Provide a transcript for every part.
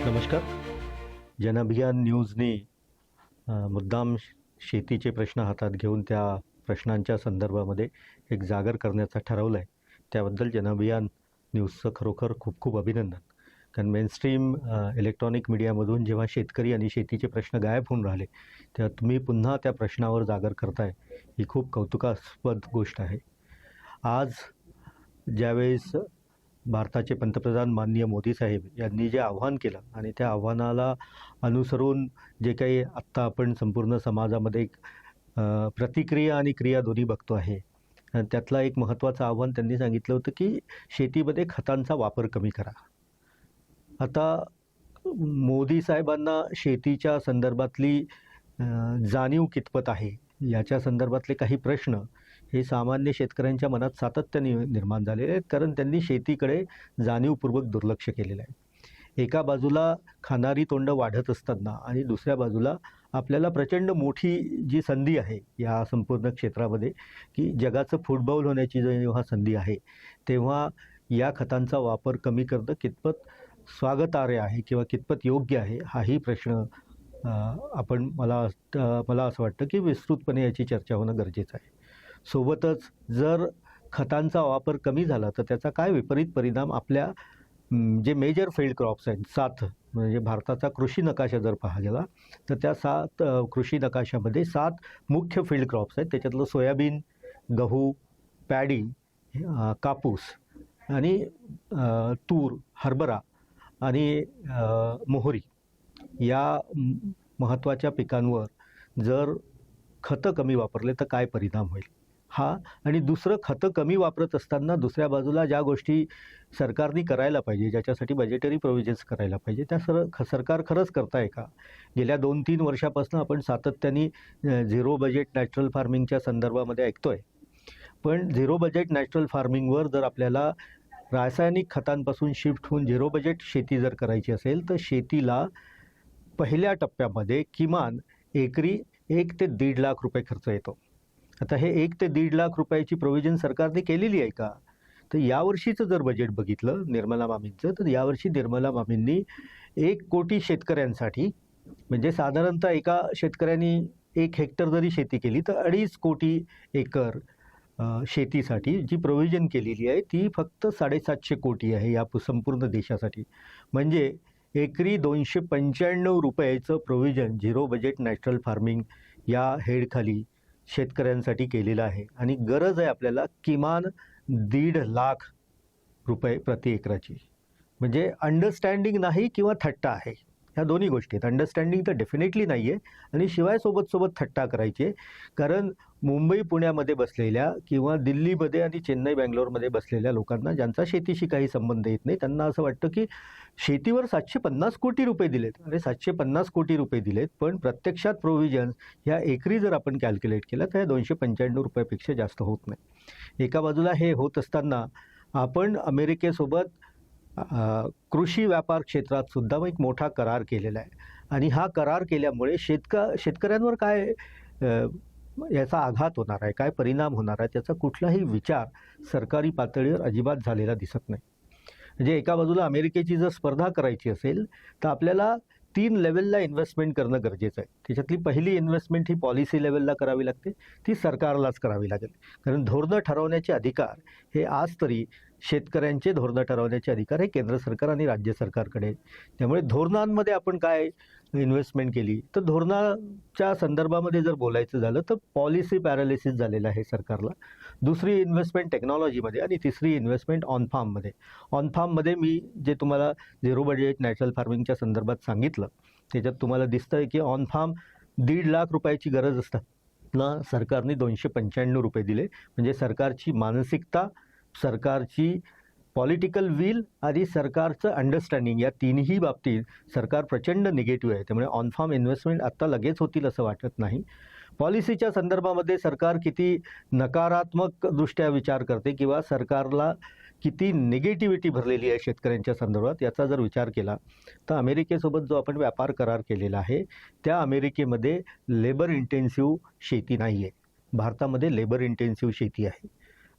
नमस्कार. जनअभियान न्यूजने मुद्दाम शेतीचे प्रश्न हातात घेऊन त्या प्रश्नांच्या संदर्भामध्ये एक जागर करण्याचं ठरवलं आहे. त्याबद्दल जनअभियान न्यूजचं खरोखर खूप खूप अभिनंदन. कारण मेनस्ट्रीम इलेक्ट्रॉनिक मीडियामधून जेव्हा शेतकरी आणि शेतीचे प्रश्न गायब होऊन राहिले तेव्हा तुम्ही पुन्हा त्या प्रश्नावर जागर करताय, ही खूप कौतुकास्पद गोष्ट आहे. आज ज्यावेळेस भारताचे पंतप्रधान माननीय मोदी साहेब यांनी जे आव्हान केलं आणि त्या आव्हानाला अनुसरून जे काही आत्ता आपण संपूर्ण समाजामध्ये एक प्रतिक्रिया आणि क्रिया दोन्ही बघतो आहे, त्यातला एक महत्त्वाचं आव्हान त्यांनी सांगितलं होतं की शेतीमध्ये खतांचा वापर कमी करा. आता मोदी साहेबांना शेतीच्या संदर्भातली जाणीव कितपत आहे याच्या संदर्भातले काही प्रश्न हे सामान्य शेतकऱ्यांच्या मनात सातत्याने निर्माण झालेले आहेत, कारण त्यांनी शेतीकडे जाणीवपूर्वक दुर्लक्ष केलेलं आहे. एका बाजूला खाणारी तोंड वाढत असताना आणि दुसऱ्या बाजूला आपल्याला प्रचंड मोठी जी संधी आहे या संपूर्ण क्षेत्रामध्ये, की जगाचं फुटबॉल होण्याची जेव्हा संधी आहे तेव्हा या खतांचा वापर कमी करणं कितपत स्वागतार्ह आहे किंवा कितपत योग्य आहे, हाही प्रश्न मला असं वाटतं की विस्तृतपणे याची चर्चा होणं गरजेचं आहे. सोबतच जर खतांचा वापर कमी झाला तर त्याचा काय विपरीत परिणाम आपल्या जे मेजर फील्ड क्रॉप्स आहेत, 7 म्हणजे भारताचा कृषी नकाशा जर पाहा गेला तर त्या 7 कृषी नकाशामध्ये 7 मुख्य फील्ड क्रॉप्स आहेत. त्याच्यातलं सोयाबीन, गहू, पॅडी, कापूस आणि तूर, हरभरा आणि मोहरी या महत्त्वाच्या पिकांवर जर खतं कमी वापरले तर काय परिणाम होईल हा. आणि दुसरं, खतं कमी वापरत असताना दुसऱ्या बाजूला ज्या गोष्टी सरकारने करायला पाहिजे, ज्याच्यासाठी बजेटरी प्रोव्हिजन्स करायला पाहिजे, त्या सरकार खरंच करत आहे का? गेल्या 2-3 वर्षापासून आपण सातत्याने झिरो बजेट नॅचरल फार्मिंगच्या संदर्भामध्ये ऐकतो आहे. पण झिरो बजेट नॅचरल फार्मिंगवर जर आपल्याला रासायनिक खतांपासून शिफ्ट होऊन झिरो बजेट शेती जर करायची असेल तर शेतीला पहिल्या टप्प्यामध्ये किमान एकरी 1 ते 1.5 लाख रुपये खर्च येतो. आता हे 1 ते 1.5 लाख रुपयाची प्रोव्हिजन सरकारने केलेली आहे का? तर यावर्षीचं जर बजेट बघितलं निर्मला मामींचं, तर यावर्षी निर्मला मामींनी 1 कोटी शेतकऱ्यांसाठी, म्हणजे साधारणतः एका शेतकऱ्यांनी 1 हेक्टर जरी शेती केली तर 2.5 कोटी एकर शेतीसाठी जी प्रोव्हिजन केलेली आहे ती फक्त 750 कोटी आहे या संपूर्ण देशासाठी. म्हणजे एकरी 295 रुपयाचं provision zero budget natural farming या हेडखाली शेतकऱ्यांसाठी केलेलं आहे. आणि गरज आहे आपल्याला किमान 1.5 लाख रुपये प्रति एकराची. म्हणजे अंडरस्टँडिंग नाही किंवा थट्टा आहे, ह्या दोन्ही गोष्टी आहेत. अंडरस्टँडिंग तर डेफिनेटली नाही आहे आणि शिवाय सोबत थट्टा करायची आहे. कारण मुंबई पुण्यामध्ये बसलेल्या किंवा दिल्लीमध्ये आणि चेन्नई बँगलोरमध्ये बसलेल्या लोकांना, ज्यांचा शेतीशी काही संबंध येत नाही, त्यांना असं वाटतं की शेतीवर 750 कोटी रुपये दिलेत. अरे 750 कोटी रुपये दिलेत, पण प्रत्यक्षात प्रोव्हिजन्स ह्या एकरी जर आपण कॅल्क्युलेट केलं तर 295 रुपयापेक्षा जास्त होत नाही. एका बाजूला हे होत असताना आपण अमेरिकेसोबत कृषी व्यापार क्षेत्रात सुद्धा एक मोठा करार केलेला आहे. आणि हा करार केल्यामुळे शेतकऱ्यांवर काय याचा आघात होणार आहे, काय परिणाम होणार आहे, त्याचा कुठलाही विचार सरकारी पातळीवर अजिबात झालेला दिसत नाही. म्हणजे एका बाजूला अमेरिकेची जर स्पर्धा करायची असेल तर आपल्याला 3 लेवलला इन्व्हेस्टमेंट करणं गरजेचं आहे. त्याच्यातली पहिली इन्व्हेस्टमेंट ही पॉलिसी लेवलला करावी लागते, ती सरकारलाच करावी लागेल. कारण धोरणं ठरवण्याचे अधिकार हे आज तरी शेतकऱ्यांचे धोरणं ठरवण्याचे अधिकार हे केंद्र सरकार आणि राज्य सरकारकडे. त्यामुळे धोरणांमध्ये आपण काय इन्व्हेस्टमेंट केली तर धोरणाच्या संदर्भामध्ये जर बोलायचं झालं तर पॉलिसी पॅरालिसिस झालेलं आहे सरकारला. दुसरी इन्व्हेस्टमेंट टेक्नॉलॉजीमध्ये आणि तिसरी इन्व्हेस्टमेंट ऑन फार्ममध्ये. ऑन फार्ममध्ये मी जे तुम्हाला झिरो बजेट नॅचरल फार्मिंगच्या संदर्भात सांगितलं त्याच्यात तुम्हाला दिसतं आहे की ऑन फार्म 1.5 लाख रुपयाची गरज असताना सरकारने 295 रुपये दिले. म्हणजे सरकारची मानसिकता, सरकारची पॉलिटिकल विल आणि सरकारचं अंडरस्टँडिंग या तिन्ही बाबतीत सरकार प्रचंड निगेटिव्ह आहे. त्यामुळे ऑन फार्म इन्व्हेस्टमेंट आत्ता लगेच होतील असं वाटत नाही. पॉलिसीच्या संदर्भामध्ये सरकार किती नकारात्मकदृष्ट्या विचार करते किंवा सरकारला किती निगेटिव्हिटी भरलेली आहे शेतकऱ्यांच्या संदर्भात याचा जर विचार केला तर अमेरिकेसोबत जो आपण व्यापार करार केलेला आहे त्या अमेरिकेमध्ये लेबर इंटेन्सिव्ह शेती नाही आहे. भारतामध्ये लेबर इंटेन्सिव्ह शेती आहे.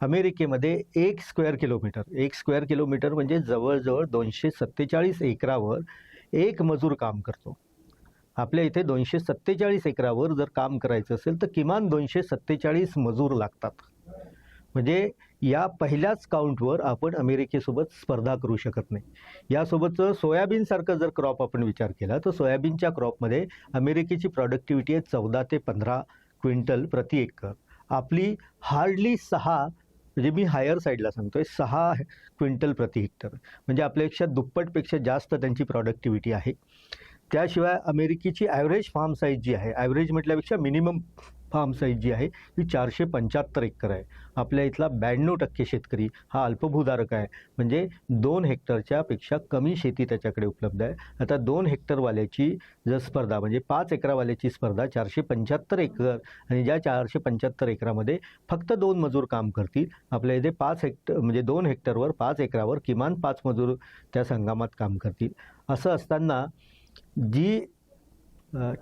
अमेरिकेमध्ये 1 स्क्वेअर किलोमीटर म्हणजे जवळजवळ 247 एकरावर एक मजूर काम करतो. आपल्या इथे 247 एकरावर जर काम करायचं असेल तर किमान 247 मजूर लागतात. म्हणजे या पहिल्याच काउंटवर आपण अमेरिकेसोबत स्पर्धा करू शकत नाही. यासोबतच सोयाबीनसारखं जर क्रॉप आपण विचार केला तर सोयाबीनच्या क्रॉपमध्ये अमेरिकेची प्रॉडक्टिव्हिटी आहे 14 ते 15 क्विंटल प्रति एकर. आपली हार्डली 6, म्हणजे मी हायर साईडला सांगतोय 6 क्विंटल प्रति हेक्टर, म्हणजे आपल्यापेक्षा दुप्पटपेक्षा जास्त त्यांची प्रॉडक्टिव्हिटी आहे. त्याशिवाय अमेरिकेची ॲव्हरेज फार्म साईज जी आहे, ॲव्हरेज म्हटल्यापेक्षा मिनिमम फार्म साईज जी आहे ती 475 एकर आहे. आपल्या इथला 92% शेतकरी हा अल्पभूधारक आहे, म्हणजे 2 हेक्टरच्या पेक्षा कमी शेती त्याच्याकडे उपलब्ध आहे. आता 2 हेक्टरवाल्याची जर स्पर्धा म्हणजे 5 एकरावाल्याची स्पर्धा 475 एकर, आणि ज्या 475 एकरामध्ये फक्त 2 मजूर काम करतील, आपल्या इथे 5 हेक्टर म्हणजे 2 हेक्टरवर 5 एकरावर किमान 5 मजूर त्या संगमात काम करतील. असं असताना जी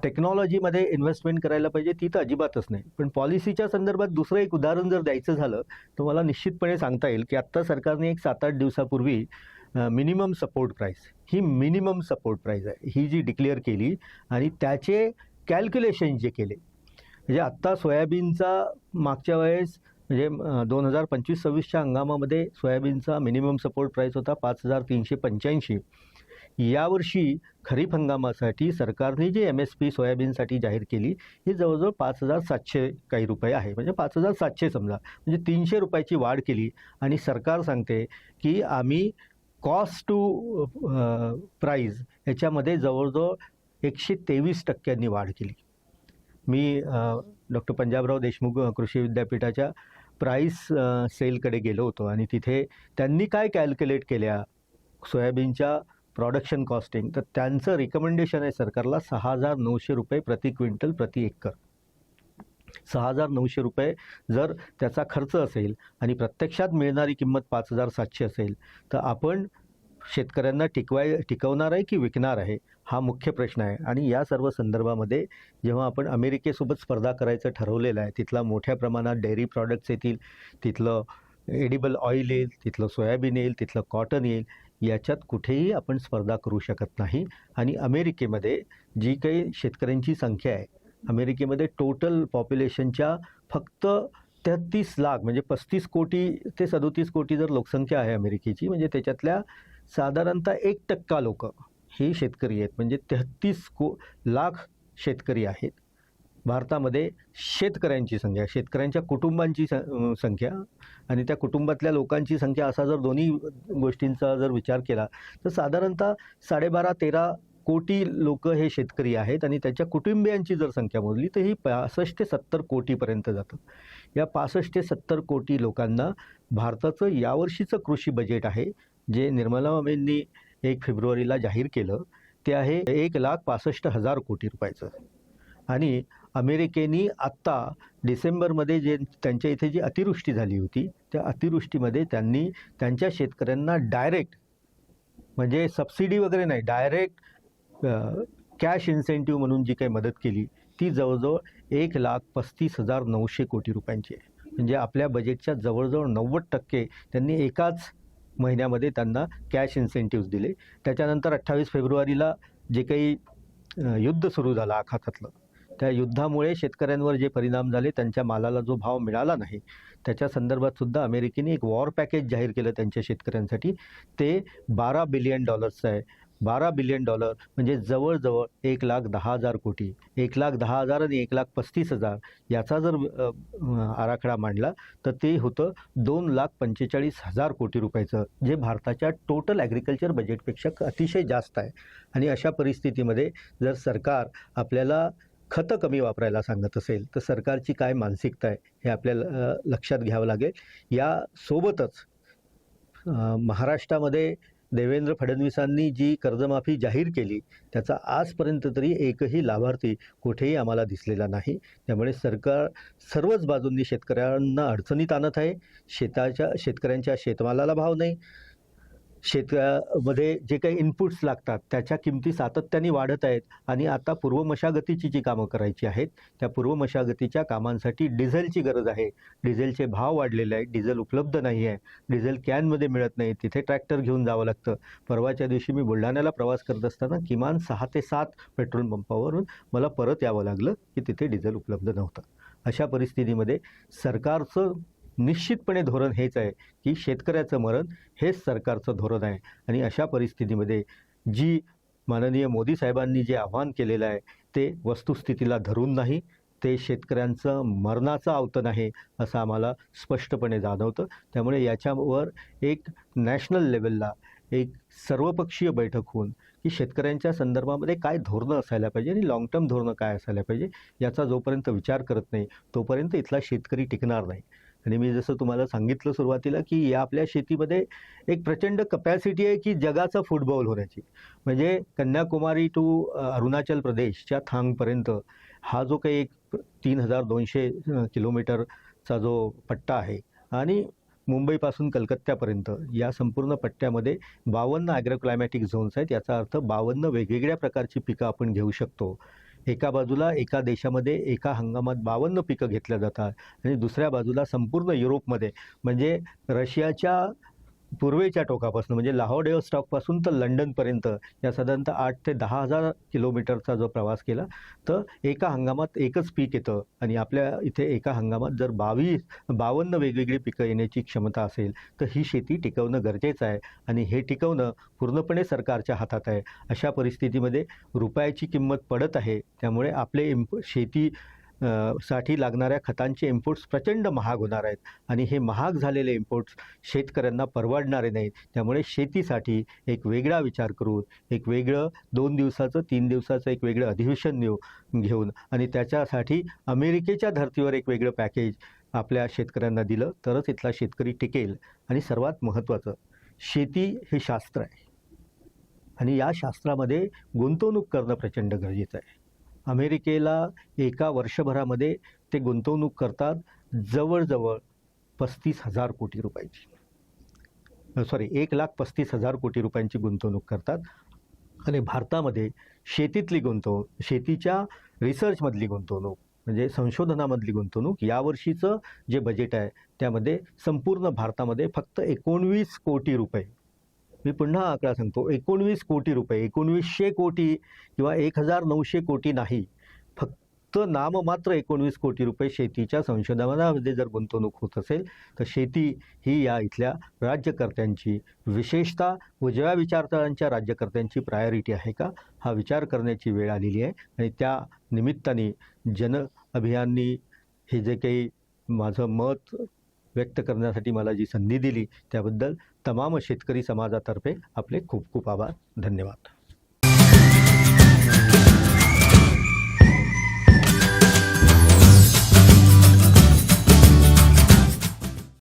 टेक्नॉलॉजीमध्ये इन्व्हेस्टमेंट करायला पाहिजे ती तर अजिबातच नाही. पण पॉलिसीच्या संदर्भात दुसरं एक उदाहरण जर द्यायचं झालं तर मला निश्चितपणे सांगता येईल की आत्ता सरकारने एक 7-8 दिवसापूर्वी मिनिमम सपोर्ट प्राईस, ही मिनिमम सपोर्ट प्राईस आहे ही जी डिक्लेअर केली, आणि त्याचे कॅल्क्युलेशन जे केले, म्हणजे आत्ता सोयाबीनचा मागच्या वेळेस म्हणजे 2025-26च्या हंगामामध्ये सोयाबीनचा मिनिमम सपोर्ट प्राईस होता 5,385. यावर्षी खरीप हंगामासाठी सरकारने जी MSP सोयाबीनसाठी जाहीर केली ही जवळजवळ 5,700 काही रुपये आहे, म्हणजे 5,700 समजा, म्हणजे 300 रुपयाची वाढ केली. आणि सरकार सांगते की आम्ही कॉस्ट टू प्राईज याच्यामध्ये जवळजवळ 123% वाढ केली. मी डॉक्टर पंजाबराव देशमुख कृषी विद्यापीठाच्या प्राईस सेलकडे गेलो होतो, आणि तिथे त्यांनी काय कॅल्क्युलेट केल्या सोयाबीनच्या प्रोडक्शन कॉस्टिंग, तर त्यांचं रिकमेंडेशन आहे सरकारला 6,900 रुपये प्रति क्विंटल प्रति एकर. 6,900 रुपये जर त्याचा खर्च असेल आणि प्रत्यक्षात मिळणारी किंमत 5,700 असेल, तर आपण शेतकऱ्यांना टिकवणार आहे की विकणार आहे, हा मुख्य प्रश्न आहे. आणि या सर्व संदर्भामध्ये जेव्हा आपण अमेरिकेसोबत स्पर्धा करायचं ठरवलेलं आहे, तिथला मोठ्या प्रमाणात डेअरी प्रॉडक्ट्स येतील, तिथलं एडिबल ऑइल येईल, तिथलं सोयाबीन येईल, तिथलं कॉटन येईल, याच्यात कुठेही आपण स्पर्धा करू शकत नाही. आणि अमेरिकेमध्ये जी काही शेतकऱ्यांची संख्या आहे, अमेरिकेमध्ये टोटल पॉप्युलेशनच्या फक्त 33 लाख म्हणजे 35 कोटी ते 37 कोटी जर लोकसंख्या आहे अमेरिकेची, म्हणजे त्याच्यातल्या साधारणतः 1% लोक हे शेतकरी आहेत, म्हणजे 33 लाख शेतकरी आहेत. भारतामध्ये शेतकऱ्यांची संख्या, शेतकऱ्यांच्या कुटुंबांची संख्या आणि त्या कुटुंबातल्या लोकांची संख्या, असा जर दोन्ही गोष्टींचा जर विचार केला तर साधारणतः 12.5-13 कोटी लोक हे शेतकरी आहेत. आणि त्याच्या कुटुंबियांची जर संख्या मोजली तर ही 65 ते 70 कोटीपर्यंत जातं. या 65 ते 70 कोटी लोकांना भारताचं यावर्षीचं कृषी बजेट आहे, जे निर्मला यांनी 1 फेब्रुवारीला जाहीर केलं, ते आहे 1,65,000 कोटी रुपयाचं. आणि अमेरिकेने आत्ता डिसेंबरमध्ये जे त्यांच्या इथे जी अतिवृष्टी झाली होती, त्या अतिवृष्टीमध्ये त्यांनी त्यांच्या शेतकऱ्यांना डायरेक्ट, म्हणजे सबसिडी वगैरे नाही, डायरेक्ट कॅश इन्सेंटिव्ह म्हणून जी काही मदत केली ती जवळजवळ 1,35,900 कोटी रुपयांची आहे. म्हणजे आपल्या बजेटच्या जवळजवळ 90% त्यांनी एकाच महिन्यामध्ये त्यांना कॅश इन्सेंटिव्ह दिले. त्याच्यानंतर 28 फेब्रुवारीला जे काही युद्ध सुरू झालं आखातातलं, त्या युद्धामुळे शेतकऱ्यांवर जे परिणाम झाले, त्यांच्या मालाला जो भाव मिळाला नाही, त्याच्या संदर्भात सुद्धा अमेरिकेने एक वॉर पॅकेज जाहीर केलं त्यांच्या शेतकऱ्यांसाठी. ते $12 बिलियन आहे. $12 बिलियन म्हणजे जवळजवळ 1,10,000 कोटी, 1,10,000 आणि 1,35,000 याचा जर आराखडा मांडला तर ते होतं 2,45,000 कोटी रुपयाचं, जे भारताच्या टोटल ॲग्रिकल्चर बजेटपेक्षा अतिशय जास्त आहे. आणि अशा परिस्थितीमध्ये जर सरकार आपल्याला खतं कमी वापरायला सांगत असेल तर सरकारची काय मानसिकता आहे हे आपल्याला लक्षात घ्यावं लागेल. यासोबतच महाराष्ट्रामध्ये देवेंद्र फडणवीसांनी जी कर्जमाफी जाहीर केली त्याचा आजपर्यंत तरी एकही लाभार्थी कुठेही आम्हाला दिसलेला नाही. त्यामुळे सरकार सर्वच बाजूंनी शेतकऱ्यांना अडचणीत आणत आहे. शेतकऱ्यांच्या शेतमालाला भाव नाही, शेतामध्ये जे काही इनपुट्स लागतात त्याच्या किमती सातत्याने वाढत आहेत आणि आता पूर्व मशागतीची जी कामं करायची आहेत त्या पूर्व मशागतीच्या कामांसाठी डिझेलची गरज आहे. डिझेलचे भाव वाढलेले आहेत, डिझेल उपलब्ध नाही आहे, डिझेल कॅनमध्ये मिळत नाही, तिथे ट्रॅक्टर घेऊन जावं लागतं. परवाच्या दिवशी मी बुलढाण्याला प्रवास करत असताना किमान 6 ते 7 पेट्रोल पंपावरून मला परत यावं लागलं की तिथे डिझेल उपलब्ध नव्हतं. अशा परिस्थितीमध्ये सरकारचं निश्चितपणे धोरण हेच आहे की शेतकऱ्याचं मरण हेच सरकारचं धोरण आहे. आणि अशा परिस्थितीमध्ये जी माननीय मोदी साहेबांनी जे आव्हान केलेलं आहे ते वस्तुस्थितीला धरून नाही, ते शेतकऱ्यांचं मरणाचं आवतन आहे असं आम्हाला स्पष्टपणे जाणवतं. त्यामुळे याच्यावर एक नॅशनल लेवलला एक सर्वपक्षीय बैठक होऊन की शेतकऱ्यांच्या संदर्भामध्ये काय धोरणं असायला पाहिजे आणि लाँग टर्म धोरणं काय असायला पाहिजे याचा जोपर्यंत विचार करत नाही तोपर्यंत इथला शेतकरी टिकणार नाही. आणि मी जसं तुम्हाला सांगितलं सुरुवातीला की या आपल्या शेतीमध्ये एक प्रचंड कपॅसिटी आहे की जगाचा फुटबॉल होण्याची. म्हणजे कन्याकुमारी टू अरुणाचल प्रदेशच्या थांगपर्यंत हा जो काही एक 3200 किलोमीटरचा जो पट्टा आहे आणि मुंबईपासून कलकत्त्यापर्यंत या संपूर्ण पट्ट्यामध्ये 52 ॲग्रो क्लायमॅटिक झोन्स आहेत. याचा अर्थ 52 वेगवेगळ्या प्रकारची पिकं आपण घेऊ शकतो. एका बाजूला एका देशामध्ये एका हंगामात 52 पिकं घेतल्या जातात आणि दुसऱ्या बाजूला संपूर्ण युरोपमध्ये म्हणजे रशियाच्या पूर्वेच्या टोकापासून म्हणजे लाहोर स्टॉकपासून तर लंडनपर्यंत या साधारणतः 8 ते 10,000 किलोमीटरचा जो प्रवास केला तर एका हंगामात एकच पीक येतं. आणि आपल्या इथे एका हंगामात जर 52 वेगवेगळी पिकं येण्याची क्षमता असेल तर ही शेती टिकवणं गरजेचं आहे आणि हे टिकवणं पूर्णपणे सरकारच्या हातात आहे. अशा परिस्थितीमध्ये रुपयाची किंमत पडत आहे, त्यामुळे आपले शेती साठी लागणाऱ्या खतांचे इम्पोर्ट्स प्रचंड महाग होणार आहेत आणि हे महाग झालेले इम्पोर्ट्स शेतकऱ्यांना परवडणारे नाहीत. त्यामुळे शेतीसाठी एक वेगळा विचार करून एक वेगळं 2 दिवसाचं 3 दिवसाचं एक वेगळं अधिवेशन घेऊन आणि त्याच्यासाठी अमेरिकेच्या धर्तीवर एक वेगळं पॅकेज आपल्या शेतकऱ्यांना दिलं तरच इथला शेतकरी टिकेल. आणि सर्वात महत्त्वाचं, शेती हे शास्त्र आहे आणि या शास्त्रामध्ये गुंतवणूक करणं प्रचंड गरजेचं आहे. अमेरिकेला एका वर्षभरामध्ये ते गुंतवणूक करतात जवळजवळ 35,000 कोटी रुपयाची. 1,35,000 कोटी रुपयांची गुंतवणूक करतात. आणि भारतामध्ये शेतीतली गुंतवणूक, शेतीच्या रिसर्चमधली गुंतवणूक म्हणजे संशोधनामधली गुंतवणूक यावर्षीचं जे बजेट आहे त्यामध्ये संपूर्ण भारतामध्ये फक्त 19 कोटी रुपये, मी पुन्हा आकडा सांगतो, 19 कोटी रुपये, 1900 कोटी किंवा 1900 कोटी नाही, फक्त नाममात्र 19 कोटी रुपये शेतीच्या संशोधनामध्ये जर गुंतवणूक होत असेल तर शेती ही या इथल्या राज्यकर्त्यांची, विशेषतः उजव्या विचारधारांच्या राज्यकर्त्यांची प्रायोरिटी आहे का, हा विचार करण्याची वेळ आलेली आहे. आणि त्या निमित्ताने जन अभियाननी हे जे काही माझं मत व्यक्त करण्यासाठी मला जी संधी दिली त्याबद्दल तमाम शेतकरी समाजातर्फे आपले खूप खूप आभार. धन्यवाद.